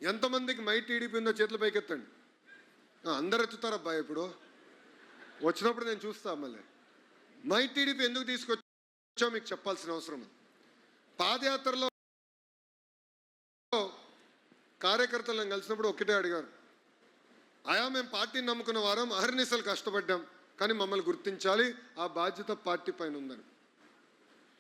ఎంతమందికి my TDP ఉందో చేతులు పైకెత్తండి. అందరు ఎత్తుతారబ్బా. ఇప్పుడు వచ్చినప్పుడు నేను చూస్తా. మళ్ళీ మై టీడీపీ ఎందుకు తీసుకొచ్చో మీకు చెప్పాల్సిన అవసరం ఉంది. పాదయాత్రలో కార్యకర్తలను కలిసినప్పుడు ఒక్కటే అడిగారు, అయా మేము పార్టీని నమ్ముకున్న వారం అహర్నిశలు కష్టపడ్డాం, కానీ మమ్మల్ని గుర్తించాలి, ఆ బాధ్యత పార్టీ పైన ఉందని.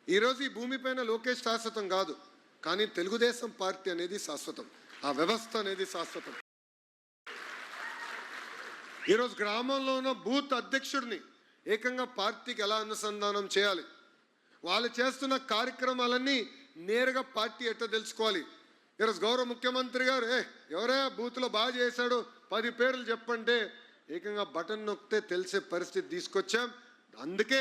ఈరోజు ఈ భూమిపైన లోకేష్ శాశ్వతం కాదు, కానీ తెలుగుదేశం పార్టీ అనేది శాశ్వతం, ఆ వ్యవస్థ అనేది శాశ్వతం. ఈరోజు గ్రామంలో ఉన్న బూత్ అధ్యక్షుడిని ఏకంగా పార్టీకి ఎలా అనుసంధానం చేయాలి, వాళ్ళు చేస్తున్న కార్యక్రమాలన్నీ నేరుగా పార్టీ ఎట్లా తెలుసుకోవాలి. ఈరోజు గౌరవ ముఖ్యమంత్రి గారు ఎవరే బూత్లో బాగా చేశాడు 10 పేర్లు చెప్పంటే ఏకంగా బటన్ నొక్కితే తెలిసే పరిస్థితి తీసుకొచ్చాం. అందుకే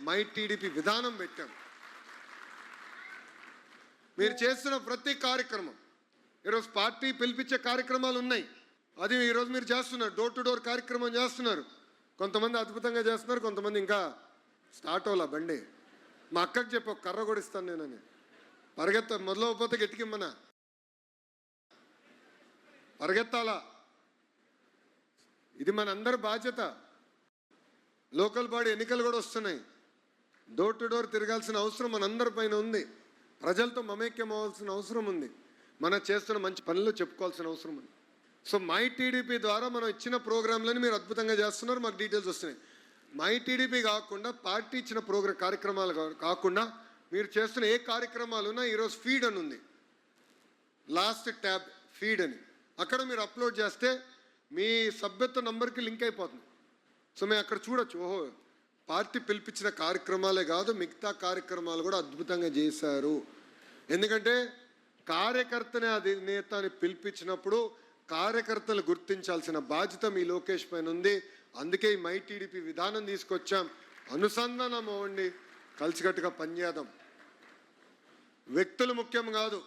మై టీడీపీ విధానం పెట్టాం. మీరు చేస్తున్న ప్రతి కార్యక్రమం, ఈరోజు పార్టీ పిలిపించే కార్యక్రమాలు ఉన్నాయి, అది ఈరోజు మీరు చేస్తున్నారు. డోర్ టు డోర్ కార్యక్రమం చేస్తున్నారు. కొంతమంది అద్భుతంగా చేస్తున్నారు, కొంతమంది ఇంకా స్టార్ట్ అవ్వాల బండి. మా అక్కకి చెప్పి ఒక కర్ర కూడా ఇస్తాను నేనని, మొదలవకపోతే గట్టికిమ్మనా, పరిగెత్తాలా. ఇది మన అందరి బాధ్యత. లోకల్ బాడీ ఎన్నికలు కూడా వస్తున్నాయి. డోర్ టు డోర్ తిరగాల్సిన అవసరం మనందరి పైన ఉంది. ప్రజలతో మమేక్యం అవ్వాల్సిన అవసరం ఉంది. మనం చేస్తున్న మంచి పనులు చెప్పుకోవాల్సిన అవసరం ఉంది. సో మై టీడీపీ ద్వారా మనం ఇచ్చిన ప్రోగ్రాంలని మీరు అద్భుతంగా చేస్తున్నారు, మాకు డీటెయిల్స్ వస్తున్నాయి. మై టీడీపీ కాకుండా పార్టీ ఇచ్చిన కార్యక్రమాలు కాకుండా మీరు చేస్తున్న ఏ కార్యక్రమాలున్నా ఈరోజు ఫీడ్ అని ఉంది, లాస్ట్ ట్యాబ్ ఫీడ్ అని, అక్కడ మీరు అప్లోడ్ చేస్తే మీ సభ్యత్వ నంబర్కి లింక్ అయిపోతుంది. సో మేము అక్కడ చూడొచ్చు, ఓహో పార్టీ పిలిపించిన కార్యక్రమాలే కాదు మిగతా కార్యక్రమాలు కూడా అద్భుతంగా చేశారు. ఎందుకంటే కార్యకర్తనే అధినేతని పిలిపించినప్పుడు కార్యకర్తలు గుర్తించాల్సిన బాధ్యత మీ లోకేష్ పైన ఉంది. అందుకే ఈ మై టీడీపీ విధానం తీసుకొచ్చాం. అనుసంధానం అవ్వండి, కలిసికట్టుగా పనిచేద్దాం. వ్యక్తులు ముఖ్యం కాదు,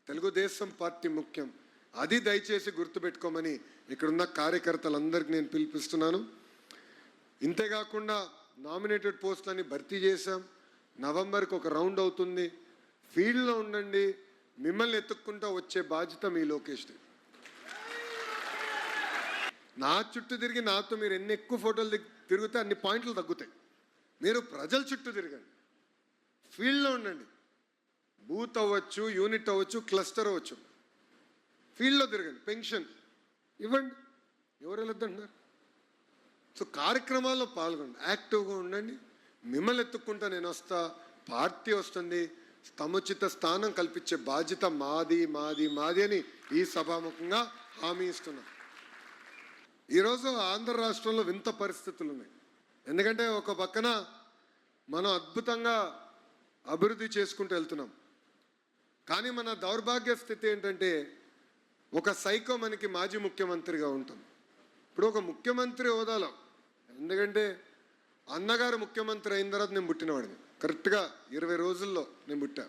తెలుగుదేశం పార్టీ ముఖ్యం. అది దయచేసి గుర్తుపెట్టుకోమని ఇక్కడున్న కార్యకర్తలందరికీ నేను పిలిపిస్తున్నాను. ఇంతేకాకుండా నామినేటెడ్ పోస్టులని భర్తీ చేశాం. నవంబర్కి ఒక రౌండ్ అవుతుంది. ఫీల్డ్లో ఉండండి, మిమ్మల్ని ఎత్తుక్కుంటూ వచ్చే బాధ్యత మీ లోకేష్ది. నా చుట్టూ తిరిగి నాతో మీరు ఎన్ని ఎక్కువ ఫోటోలు తిరిగితే అన్ని పాయింట్లు తగ్గుతాయి. మీరు ప్రజల చుట్టూ తిరగండి, ఫీల్డ్లో ఉండండి. బూత్ అవ్వచ్చు, యూనిట్ అవ్వచ్చు, క్లస్టర్ అవ్వచ్చు, ఫీల్డ్లో తిరగండి. పెన్షన్ ఇవ్వండి, ఎవరు వెళ్ళొద్దంటున్నారు. సో కార్యక్రమాల్లో పాల్గొండి, యాక్టివ్గా ఉండండి. మిమ్మల్ని ఎత్తుక్కుంటా నేను వస్తా, పార్టీ వస్తుంది, సముచిత స్థానం కల్పించే బాధ్యత మాది మాది మాది అని ఈ సభాముఖంగా హామీ ఇస్తున్నాం. ఈరోజు ఆంధ్ర రాష్ట్రంలో వింత పరిస్థితులు ఉన్నాయి. ఎందుకంటే ఒక పక్కన మనం అద్భుతంగా అభివృద్ధి చేసుకుంటూ వెళ్తున్నాం, కానీ మన దౌర్భాగ్య స్థితి ఏంటంటే ఒక సైకో మనకి మాజీ ముఖ్యమంత్రిగా ఉంటాం. ఇప్పుడు ఒక ముఖ్యమంత్రి హోదాలో, ఎందుకంటే అన్నగారు ముఖ్యమంత్రి అయిన తర్వాత నేను పుట్టినవాడిని, కరెక్ట్గా 20 రోజుల్లో నేను పుట్టా.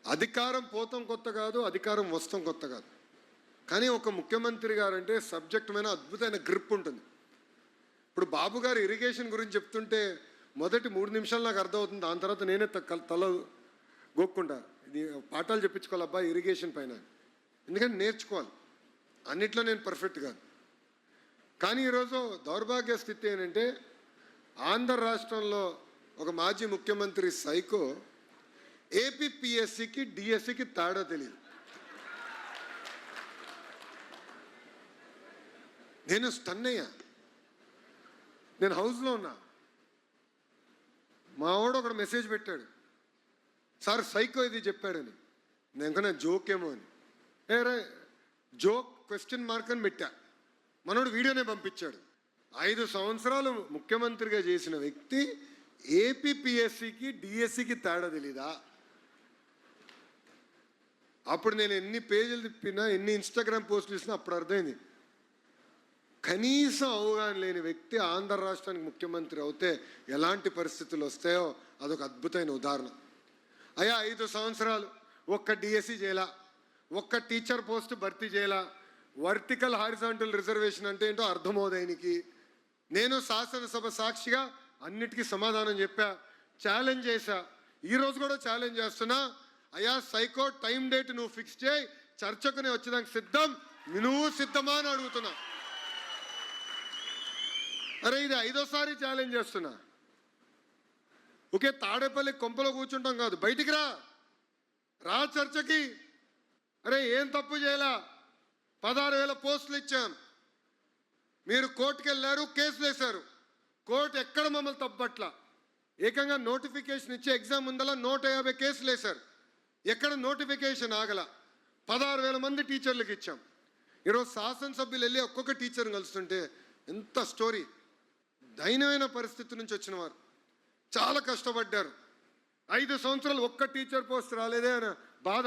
అధికారం పోతాం కొత్త కాదు, అధికారం వస్తాం కొత్త కాదు, కానీ ఒక ముఖ్యమంత్రి గారు అంటే సబ్జెక్ట్ మీద అద్భుతమైన గ్రిప్ ఉంటుంది. ఇప్పుడు బాబు గారు ఇరిగేషన్ గురించి చెప్తుంటే మొదటి 3 నిమిషాలు నాకు అర్థమవుతుంది, దాని తర్వాత నేనే తల గోక్కుంటా. ఇది పాఠాలు చెప్పించుకోవాలి అబ్బా ఇరిగేషన్ పైన, ఎందుకంటే నేర్చుకోవాలి. అన్నిట్లో నేను పర్ఫెక్ట్ కాదు. కానీ ఈరోజు దౌర్భాగ్య స్థితి ఏంటంటే ఆంధ్ర రాష్ట్రంలో ఒక మాజీ ముఖ్యమంత్రి సైకో ఏపీపీఎస్సికి డిఎస్సికి తేడా తెలియదు. నేను స్టన్ అయ్యా. నేను హౌస్లో ఉన్నా, మా వాడు ఒకడు మెసేజ్ పెట్టాడు, సార్ సైకో ఇది చెప్పాడని. నేను జోక్ ఏమో అని, రే జోక్ క్వశ్చన్ మార్క్ అని పెట్టా. మనోడు వీడియోనే పంపించాడు. 5 సంవత్సరాలు ముఖ్యమంత్రిగా చేసిన వ్యక్తి ఏపీపీఎస్సికి డిఎస్సికి తేడా తెలీదా? అప్పుడు నేను ఎన్ని పేజీలు తిప్పినా, ఎన్ని ఇన్స్టాగ్రామ్ పోస్టులు ఇచ్చినా అప్పుడు అర్థమైంది, కనీసం అవగాహన లేని వ్యక్తి ఆంధ్ర రాష్ట్రానికి ముఖ్యమంత్రి అవుతే ఎలాంటి పరిస్థితులు వస్తాయో అదొక అద్భుతమైన ఉదాహరణ. అయ్యా 5 సంవత్సరాలు ఒక్క డిఎస్సి చేయాల, ఒక్క టీచర్ పోస్ట్ భర్తీ చేయాల, వర్టికల్ హారిజాంటల్ రిజర్వేషన్ అంటే ఏంటో అర్థమవుదాయనికి. నేను శాసనసభ సాక్షిగా అన్నిటికీ సమాధానం చెప్పా, ఛాలెంజ్ చేశా. ఈరోజు కూడా ఛాలెంజ్ చేస్తున్నా, అయ్యా సైకో టైం డేట్ నువ్వు ఫిక్స్ చేయి, చర్చకు నేను వచ్చేదానికి సిద్ధం, నువ్వు సిద్ధమా అని అడుగుతున్నా. అరే ఇది 5వ సారి ఛాలెంజ్ చేస్తున్నా. ఒకే తాడేపల్లి కొంపలో కూర్చుంటాం కాదు, బయటికి రా చర్చకి. అరే ఏం తప్పు చేయాల, 16,000 పోస్టులు ఇచ్చాం, మీరు కోర్టుకు వెళ్ళారు, కేసులు వేశారు, కోర్టు ఎక్కడ మమ్మల్ని తప్పట్ల, ఏకంగా నోటిఫికేషన్ ఇచ్చి ఎగ్జామ్ ముందల 150 కేసులు వేశారు, ఎక్కడ నోటిఫికేషన్ ఆగల. 16,000 మంది టీచర్లకు ఇచ్చాం. ఈరోజు శాసనసభ్యులు వెళ్ళి ఒక్కొక్క టీచర్ని కలుస్తుంటే ఎంత స్టోరీ. దయనీయమైన పరిస్థితి నుంచి వచ్చిన వారు చాలా కష్టపడ్డారు. 5 సంవత్సరాలు ఒక్క టీచర్ పోస్ట్ రాలేదే అనే బాధ.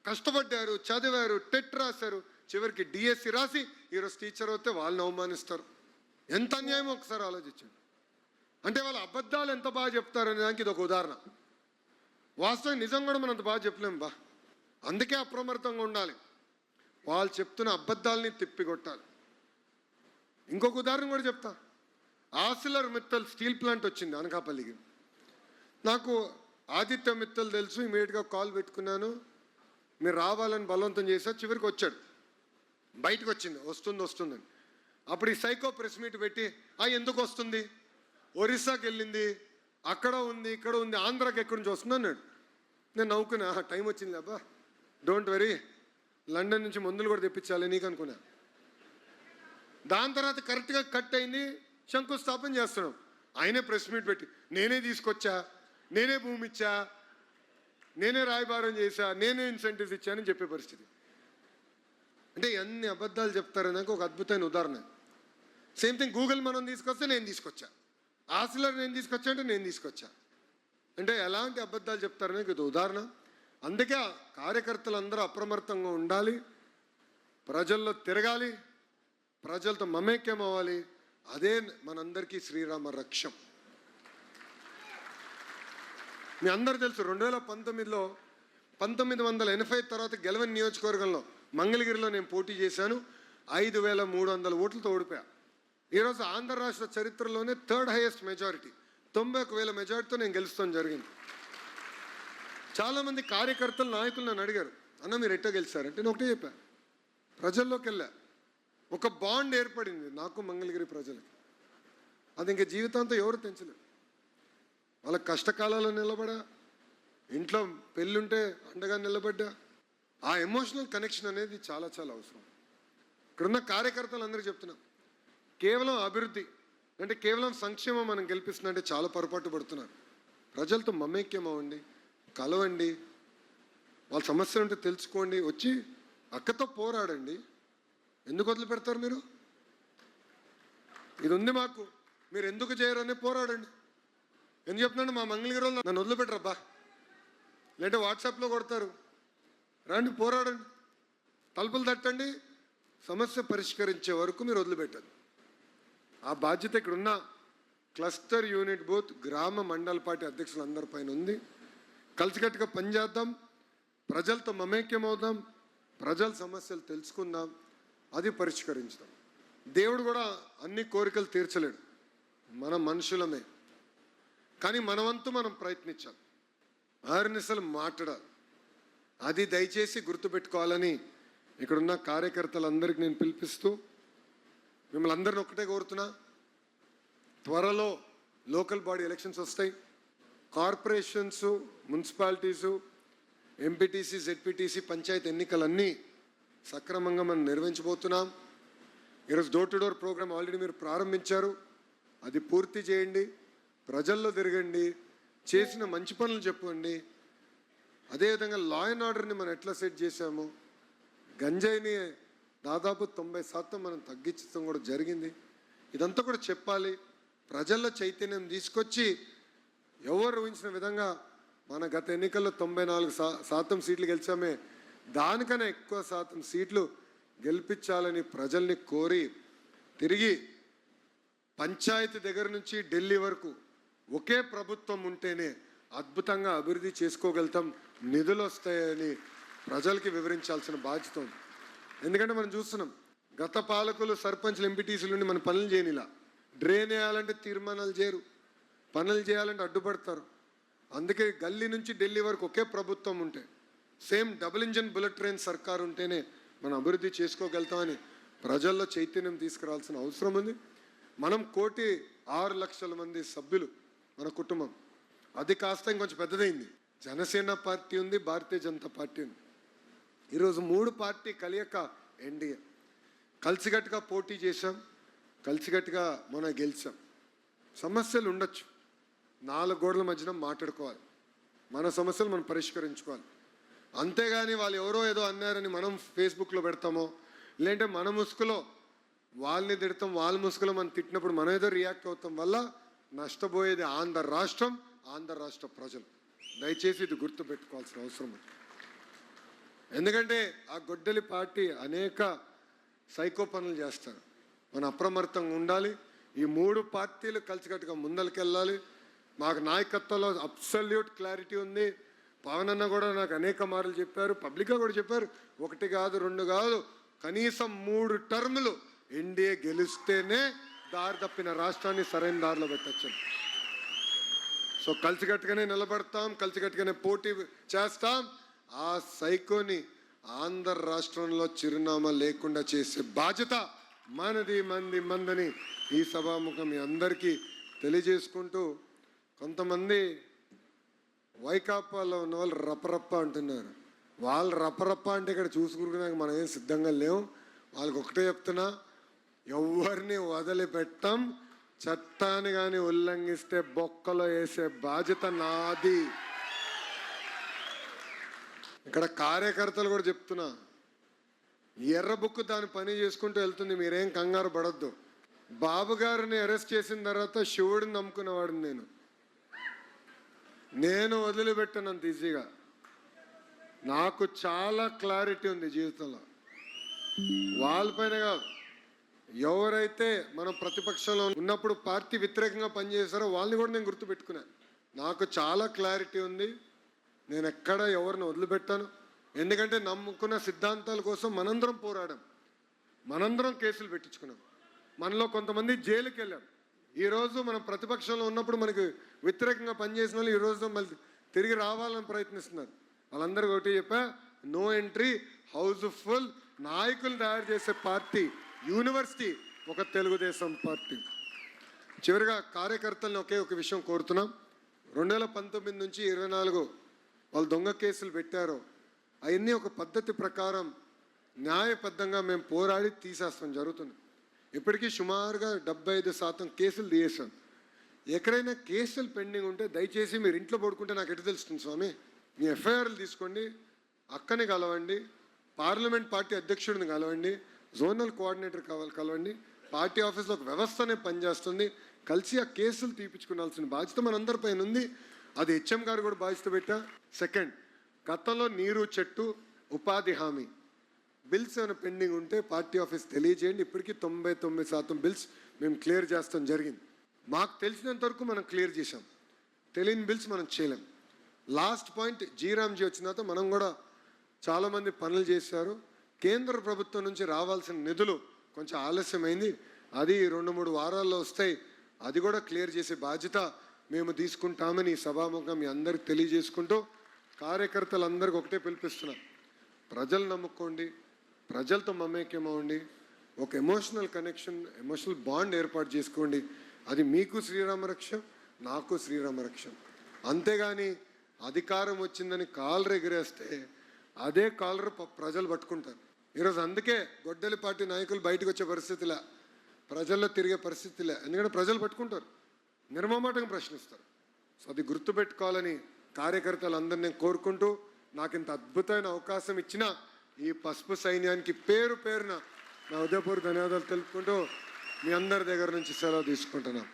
కష్టపడ్డారు, చదివారు, టెట్ రాశారు, చివరికి డిఎస్సి రాసి ఈరోజు టీచర్ వస్తే వాళ్ళని అవమానిస్తారు. ఎంత అన్యాయం ఒకసారి ఆలోచించండి. అంటే వాళ్ళ అబద్ధాలు ఎంత బాగా చెప్తారనే దానికి ఇది ఒక ఉదాహరణ. వాస్తవం నిజం కూడా మనం అంత బాగా చెప్పలేం బా. అందుకే అప్రమత్తంగా ఉండాలి. వాళ్ళు చెప్తున్న అబద్ధాలని తిప్పికొట్టాలి. ఇంకొక ఉదాహరణ కూడా చెప్తా. ఆసిలర్ మిత్తల్ స్టీల్ ప్లాంట్ వచ్చింది అనకాపల్లికి. నాకు ఆదిత్య మిత్తల్ తెలుసు, ఇమీడియట్గా కాల్ పెట్టుకున్నాను, మీరు రావాలని బలవంతం చేశారు. చివరికి వచ్చాడు, బయటకు వచ్చింది, వస్తుందని. అప్పుడు ఈ సైకో ప్రెస్ మీట్ పెట్టి ఎందుకు వస్తుంది, ఒరిస్సాకి వెళ్ళింది, అక్కడ ఉంది, ఇక్కడ ఉంది, ఆంధ్రాకి ఎక్కడి నుంచి వస్తుంది అన్నాడు. నేను నవ్వుకున్నా, టైం వచ్చింది అబ్బా, డోంట్ వరీ, లండన్ నుంచి మందులు కూడా తెప్పించాలి నీకు అనుకున్నా. దాని తర్వాత కరెక్ట్గా కట్ అయింది, శంకుస్థాపన చేస్తున్నాం. ఆయనే ప్రెస్ మీట్ పెట్టి నేనే తీసుకొచ్చా, నేనే భూమి ఇచ్చా, నేనే రాయబారం చేశా, నేనే ఇన్సెంటివ్స్ ఇచ్చానని చెప్పే పరిస్థితి. అంటే ఎన్ని అబద్ధాలు చెప్తారనేది ఒక అద్భుతమైన ఉదాహరణ. సేమ్ థింగ్ గూగుల్ మనం తీసుకొస్తే నేను తీసుకొచ్చా, ఆసిలర్ నేను తీసుకొచ్చా అంటే నేను తీసుకొచ్చా. అంటే ఎలాంటి అబద్ధాలు చెప్తారనేది ఇది ఉదాహరణ. అందుకే కార్యకర్తలందరూ అప్రమత్తంగా ఉండాలి, ప్రజల్లో తిరగాలి, ప్రజలతో మమేక్యం అవ్వాలి. అదే మనందరికీ శ్రీరామ రక్షం. మీ అందరూ తెలుసు 2019లో 1980 తర్వాత గెలవని నియోజకవర్గంలో మంగళగిరిలో నేను పోటీ చేశాను. 5,300 ఓట్లతో ఓడిపోయా. ఈరోజు ఆంధ్ర రాష్ట్ర చరిత్రలోనే 3rd హైయెస్ట్ మెజారిటీ, 91,000 మెజారిటీతో నేను గెలుస్తాం జరిగింది. చాలామంది కార్యకర్తలు, నాయకులు నన్ను అడిగారు, అన్న మీరు ఎట్టా గెలిచారంటే నేను ఒకటే చెప్పా, ప్రజల్లోకి వెళ్ళా. ఒక బాండ్ ఏర్పడింది నాకు మంగళగిరి ప్రజలకి. అది ఇంకా జీవితాంతం ఎవరు తెంచలేరు. వాళ్ళ కష్టకాలాల్లో నిలబడా, ఇంట్లో పెళ్ళుంటే అండగా నిలబడ్డా. ఆ ఎమోషనల్ కనెక్షన్ అనేది చాలా చాలా అవసరం. ఇక్కడున్న కార్యకర్తలు అందరికీ చెప్తున్నా, కేవలం అభివృద్ధి అంటే కేవలం సంక్షేమం మనం గెలిపిస్తుందంటే చాలా పొరపాటు పడుతున్నారు. ప్రజలతో మమేక్యం అవ్వండి, కలవండి, వాళ్ళ సమస్యలు ఉంటే తెలుసుకోండి, వచ్చి అక్కతో పోరాడండి. ఎందుకు వదిలిపెడతారు మీరు? ఇది ఉంది మాకు, మీరు ఎందుకు చేయరు అని పోరాడండి. ఎందుకు చెప్తున్నాను, మా మంగళగిరి వాళ్ళు నన్ను వదిలిపెట్టరబ్బా, లేదంటే వాట్సాప్లో కొడతారు. రండి పోరాడండి, తలుపులు తట్టండి, సమస్య పరిష్కరించే వరకు మీరు వదిలిపెట్టండి. ఆ బాధ్యత ఇక్కడున్న క్లస్టర్ యూనిట్ బూత్ గ్రామ మండల పార్టీ అధ్యక్షులందరిపైన ఉంది. కలిసికట్టుగా పనిచేద్దాం, ప్రజలతో మమేక్యం అవుదాం, ప్రజల సమస్యలు తెలుసుకుందాం, అది పరిష్కరించుదాం. దేవుడు కూడా అన్ని కోరికలు తీర్చలేడు, మనం మనుషులమే. కానీ మనవంతు మనం ప్రయత్నించాలి, ఆర్నిసలు మాట్లాడాలి. అది దయచేసి గుర్తుపెట్టుకోవాలని ఇక్కడున్న కార్యకర్తలందరికీ నేను పిలిపిస్తూ మిమ్మల్ని అందరిని ఒక్కటే కోరుతున్నా, త్వరలో లోకల్ బాడీ ఎలక్షన్స్ వస్తాయి. కార్పొరేషన్స్, మున్సిపాలిటీసు, ఎంపీటీసీ, జెడ్పీటీసీ, పంచాయతీ ఎన్నికలన్నీ సక్రమంగా మనం నిర్వహించబోతున్నాం. ఈరోజు door to door programme already మీరు ప్రారంభించారు, అది పూర్తి చేయండి, ప్రజల్లో తిరగండి, చేసిన మంచి పనులు చెప్పండి. అదేవిధంగా లా అండ్ ఆర్డర్ని మనం ఎట్లా సెట్ చేశాము, గంజాయిని దాదాపు 90% మనం తగ్గించడం కూడా జరిగింది. ఇదంతా కూడా చెప్పాలి, ప్రజల్లో చైతన్యం తీసుకొచ్చి ఎవరు ఊహించిన విధంగా మన గత ఎన్నికల్లో 94% సీట్లు గెలిచామే, దానికన్నా ఎక్కువ శాతం సీట్లు గెలిపించాలని ప్రజల్ని కోరి తిరిగి పంచాయతీ దగ్గర నుంచి ఢిల్లీ వరకు ఒకే ప్రభుత్వం ఉంటేనే అద్భుతంగా అభివృద్ధి చేసుకోగలుగుతాం, నిధులు వస్తాయని ప్రజలకి వివరించాల్సిన బాధ్యత ఉంది. ఎందుకంటే మనం చూస్తున్నాం, గత పాలకులు, సర్పంచ్లు, ఎంపీటీసీలు నుండి మన పనులు చేయనిలా. డ్రైన్ వేయాలంటే తీర్మానాలు చేయరు, పనులు చేయాలంటే అడ్డుపడతారు. అందుకే గల్లీ నుంచి ఢిల్లీ వరకు ఒకే ప్రభుత్వం ఉంటే, same double engine bullet train సర్కార్ ఉంటేనే మనం అభివృద్ధి చేసుకోగలుగుతామని ప్రజల్లో చైతన్యం తీసుకురావాల్సిన అవసరం ఉంది. మనం 1,06,00,000 మంది సభ్యులు మన కుటుంబం. అది కాస్త ఇంకొంచెం పెద్దదైంది. జనసేన పార్టీ ఉంది, భారతీయ జనతా పార్టీ ఉంది. ఈరోజు 3 పార్టీ కలియక ఎన్డీఏ. కలిసికట్టుగా పోటీ చేశాం, కలిసికట్టుగా మనం గెలిచాం. సమస్యలు ఉండొచ్చు, 4 గోడల మధ్యన మాట్లాడుకోవాలి, మన సమస్యలు మనం పరిష్కరించుకోవాలి. అంతేగాని వాళ్ళు ఎవరో ఏదో అన్నారని మనం ఫేస్బుక్లో పెడతామో, లేదంటే మన ముసుగులో వాళ్ళని తిడతాం, వాళ్ళ ముసుగులో మనం తిట్టినప్పుడు మనం ఏదో రియాక్ట్ అవుతాం వల్ల నష్టపోయేది ఆంధ్ర రాష్ట్రం, ఆంధ్ర రాష్ట్ర ప్రజలు. దయచేసి ఇది గుర్తుపెట్టుకోవాల్సిన అవసరం ఉంది. ఎందుకంటే ఆ గొడ్డలి పార్టీ అనేక సైకో పనులు చేస్తారు. మనం అప్రమత్తంగా ఉండాలి. ఈ 3 పార్టీలు కలిసికట్టుగా ముందరికెళ్ళాలి. మాకు నాయకత్వంలో అబ్సల్యూట్ క్లారిటీ ఉంది. పవన్ అన్న కూడా నాకు అనేక మార్లు చెప్పారు, పబ్లిక్గా కూడా చెప్పారు. 1 కాదు 2 కాదు, కనీసం 3 టర్ములు ఎన్డీఏ గెలిస్తేనే దారి తప్పిన రాష్ట్రాన్ని సరైన దారిలో పెట్టచ్చు. సో కలిసికట్టుగానే నిలబడతాం, కలిసికట్టుగానే పోటీ చేస్తాం. ఆ సైకోని ఆంధ్ర రాష్ట్రంలో చిరునామా లేకుండా చేసే బాధ్యత మనది, మందని ఈ సభాముఖం మీ అందరికీ తెలియజేసుకుంటూ, కొంతమంది వైకాపాలో ఉన్న వాళ్ళు రపరప్ప అంటున్నారు. వాళ్ళు రపరప్ప అంటే ఇక్కడ చూసుకున్నాక మనం ఏం సిద్ధంగా లేవు. వాళ్ళకి ఒకటే చెప్తున్నా, ఎవరిని వదిలిపెట్టం. చట్టాన్ని కానీ ఉల్లంఘిస్తే బొక్కలో వేసే బాధ్యత నాది. ఇక్కడ కార్యకర్తలు కూడా చెప్తున్నా, ఎర్ర బుక్ దాని పని చేసుకుంటూ వెళ్తుంది, మీరేం కంగారు పడద్దు. బాబు గారిని అరెస్ట్ చేసిన తర్వాత శివుడిని నమ్ముకునేవాడిని నేను వదిలిపెట్టానంత ఈజీగా. నాకు చాలా క్లారిటీ ఉంది జీవితంలో. వాళ్ళపైన కాదు, ఎవరైతే మనం ప్రతిపక్షంలో ఉన్నప్పుడు పార్టీ వ్యతిరేకంగా పనిచేశారో వాళ్ళని కూడా నేను గుర్తుపెట్టుకున్నాను. నాకు చాలా క్లారిటీ ఉంది. నేను ఎక్కడ ఎవరిని వదిలిపెట్టాను. ఎందుకంటే నమ్ముకున్న సిద్ధాంతాల కోసం మనందరం పోరాడాం, మనందరం కేసులు పెట్టించుకున్నాం, మనలో కొంతమంది జైలుకి వెళ్ళాం. ఈరోజు మనం ప్రతిపక్షంలో ఉన్నప్పుడు మనకు వ్యతిరేకంగా పనిచేసిన వాళ్ళు ఈరోజు మళ్ళీ తిరిగి రావాలని ప్రయత్నిస్తున్నారు. వాళ్ళందరికీ ఒకటి చెప్పా, నో ఎంట్రీ, హౌస్ఫుల్. నాయకులు తయారు చేసే పార్టీ యూనివర్సిటీ ఒక తెలుగుదేశం పార్టీ. చివరిగా కార్యకర్తలను ఒక విషయం కోరుతున్నాం. 2019 నుంచి 24 వాళ్ళు దొంగ కేసులు పెట్టారో అవన్నీ ఒక పద్ధతి ప్రకారం న్యాయబద్ధంగా మేము పోరాడి తీసేస్తాం జరుగుతుంది. ఇప్పటికీ సుమారుగా 75% కేసులు తీసేసాం. ఎక్కడైనా కేసులు పెండింగ్ ఉంటే దయచేసి మీరు ఇంట్లో పడుకుంటే నాకు ఎటు తెలుస్తుంది స్వామి, మీ ఎఫ్ఐఆర్లు తీసుకోండి, అక్కని కలవండి, పార్లమెంట్ పార్టీ అధ్యక్షుడిని కలవండి, జోనల్ కోఆర్డినేటర్ కలవండి. పార్టీ ఆఫీస్లో ఒక వ్యవస్థనే పనిచేస్తుంది. కలిసి ఆ కేసులు తీపించుకోవాల్సిన బాధ్యత మనందరిపైన ఉంది. అది హెచ్ఎం గారు కూడా బాధ్యత పెట్టా. సెకండ్, గతంలో నీరు చెట్టు ఉపాధి హామీ బిల్స్ ఏమైనా పెండింగ్ ఉంటే పార్టీ ఆఫీస్ తెలియజేయండి. ఇప్పటికీ 99% బిల్స్ మేము క్లియర్ చేస్తాం జరిగింది. మాకు తెలిసినంత వరకు మనం క్లియర్ చేసాం, తెలియని బిల్స్ మనం చేయలేం. లాస్ట్ పాయింట్, జీరామ్జీ వచ్చిన తర్వాత మనం కూడా చాలామంది పనులు చేశారు. కేంద్ర ప్రభుత్వం నుంచి రావాల్సిన నిధులు కొంచెం ఆలస్యమైంది, అది 2-3 వారాల్లో వస్తాయి. అది కూడా క్లియర్ చేసే బాధ్యత మేము తీసుకుంటామని ఈ సభాముఖంగా మీ అందరికి తెలియజేసుకుంటూ, కార్యకర్తలందరికీ ఒకటే పిలిపిస్తున్నాం, ప్రజలు నమ్ముకోండి, ప్రజలతో మమేక్యం అవ్వండి, ఒక ఎమోషనల్ కనెక్షన్, ఎమోషనల్ బాండ్ ఏర్పాటు చేసుకోండి. అది మీకు శ్రీరామరక్ష, నాకు శ్రీరామరక్ష. అంతేగాని అధికారం వచ్చిందని కాలర్ ఎగిరేస్తే అదే కాలర్ ప్రజలు పట్టుకుంటారు. ఈరోజు అందుకే గొడ్డలి పార్టీ నాయకులు బయటకు వచ్చే పరిస్థితిలే, ప్రజల్లో తిరిగే పరిస్థితిలే. ఎందుకంటే ప్రజలు పట్టుకుంటారు, నిర్మమాటంగా ప్రశ్నిస్తారు. సో అది గుర్తుపెట్టుకోవాలని కార్యకర్తలందరినీ నేను కోరుకుంటూ, నాకు ఇంత అద్భుతమైన అవకాశం ఇచ్చిన ఈ పసుపు సైన్యానికి పేరు పేరున నా ఉదయపూర్వక ధన్యవాదాలు తెలుపుకుంటూ మీ అందరి దగ్గర నుంచి సెలవు తీసుకుంటున్నాం.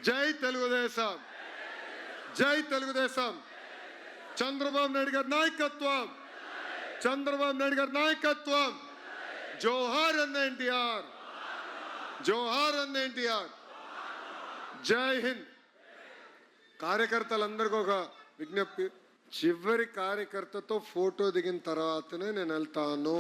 జై తెలుగుదేశం, జై తెలుగుదేశం. చంద్రబాబు నాయుడు గారి నాయకత్వం, చంద్రబాబు నాయుడు గారి నాయకత్వం. జోహార్ అన్న ఎన్టీఆర్, జోహార్ అన్న ఎన్టీఆర్. జై హింద్. కార్యకర్తలందరికీ ఒక విజ్ఞప్తి, చివరి కార్యకర్తతో ఫోటో దిగిన తర్వాతనే నేను వెళ్తాను.